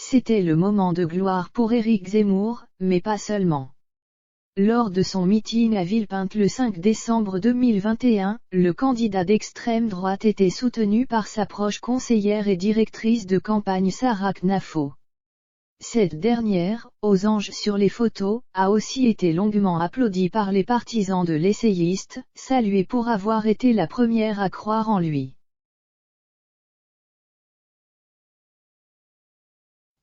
C'était le moment de gloire pour Éric Zemmour, mais pas seulement. Lors de son meeting à Villepinte le 5 décembre 2021, le candidat d'extrême droite était soutenu par sa proche conseillère et directrice de campagne Sarah Knafo. Cette dernière, aux anges sur les photos, a aussi été longuement applaudie par les partisans de l'essayiste, saluée pour avoir été la première à croire en lui.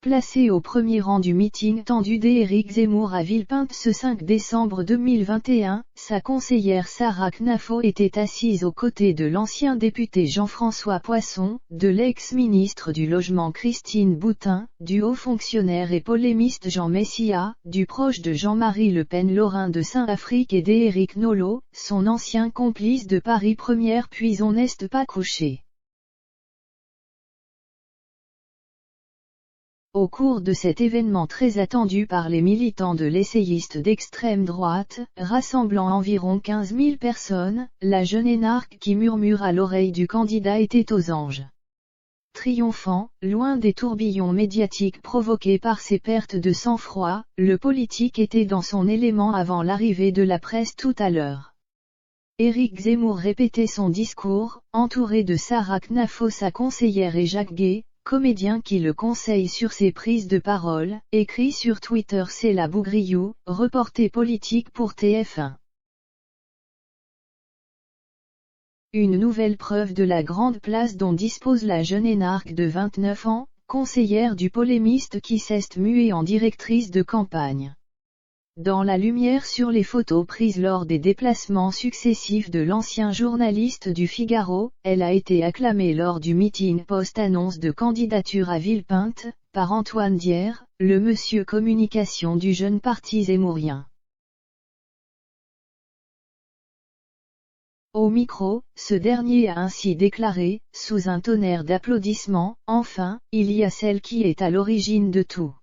Placé au premier rang du meeting tendu d'Éric Zemmour à Villepinte ce 5 décembre 2021, sa conseillère Sarah Knafo était assise aux côtés de l'ancien député Jean-François Poisson, de l'ex-ministre du Logement Christine Boutin, du haut fonctionnaire et polémiste Jean Messia, du proche de Jean-Marie Le Pen Lorrain de Saint-Afrique et d'Éric Nolot, son ancien complice de Paris Première puis on n'est pas couché. Au cours de cet événement très attendu par les militants de l'essayiste d'extrême droite, rassemblant environ 15 000 personnes, la jeune énarque qui murmure à l'oreille du candidat était aux anges. Triomphant, loin des tourbillons médiatiques provoqués par ses pertes de sang-froid, le politique était dans son élément avant l'arrivée de la presse tout à l'heure. Éric Zemmour répétait son discours, entouré de Sarah Knafo sa conseillère et Jacques Gay, comédien qui le conseille sur ses prises de parole, écrit sur Twitter Céla Bougriou, reporter politique pour TF1. Une nouvelle preuve de la grande place dont dispose la jeune énarque de 29 ans, conseillère du polémiste qui s'est muée en directrice de campagne. Dans la lumière sur les photos prises lors des déplacements successifs de l'ancien journaliste du Figaro, elle a été acclamée lors du meeting post-annonce de candidature à Villepinte, par Antoine Dier, le monsieur communication du jeune parti zémourien. Au micro, ce dernier a ainsi déclaré, sous un tonnerre d'applaudissements, « Enfin, il y a celle qui est à l'origine de tout.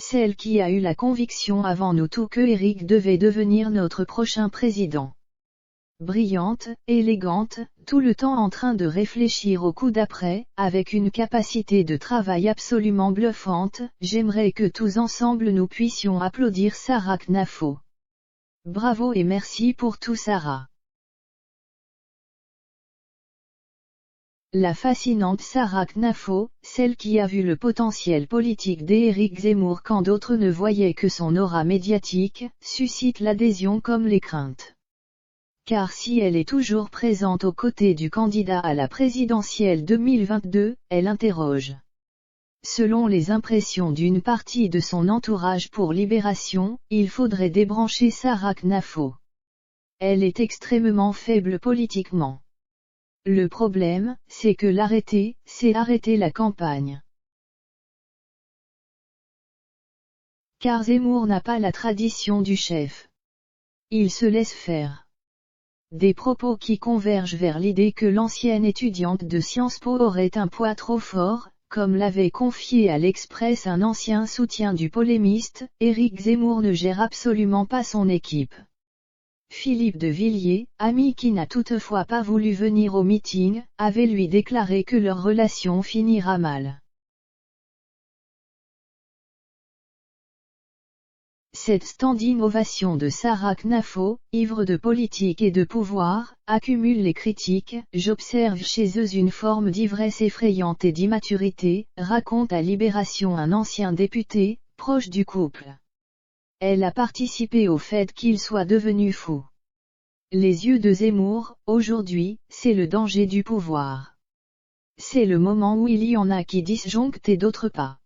Celle qui a eu la conviction avant nous tous que Éric devait devenir notre prochain président. Brillante, élégante, tout le temps en train de réfléchir au coup d'après, avec une capacité de travail absolument bluffante, j'aimerais que tous ensemble nous puissions applaudir Sarah Knafo. Bravo et merci pour tout Sarah. La fascinante Sarah Knafo, celle qui a vu le potentiel politique d'Éric Zemmour quand d'autres ne voyaient que son aura médiatique, suscite l'adhésion comme les craintes. Car si elle est toujours présente aux côtés du candidat à la présidentielle 2022, elle interroge. Selon les impressions d'une partie de son entourage pour Libération, il faudrait débrancher Sarah Knafo. Elle est extrêmement faible politiquement. Le problème, c'est que l'arrêter, c'est arrêter la campagne. Car Zemmour n'a pas la tradition du chef. Il se laisse faire. Des propos qui convergent vers l'idée que l'ancienne étudiante de Sciences Po aurait un poids trop fort, comme l'avait confié à l'Express un ancien soutien du polémiste, Éric Zemmour ne gère absolument pas son équipe. Philippe de Villiers, ami qui n'a toutefois pas voulu venir au meeting, avait lui déclaré que leur relation finira mal. Cette standing ovation de Sarah Knafo, ivre de politique et de pouvoir, accumule les critiques. J'observe chez eux une forme d'ivresse effrayante et d'immaturité, raconte à Libération un ancien député, proche du couple. Elle a participé au fait qu'il soit devenu fou. Les yeux de Zemmour, aujourd'hui, c'est le danger du pouvoir. C'est le moment où il y en a qui disjonctent et d'autres pas.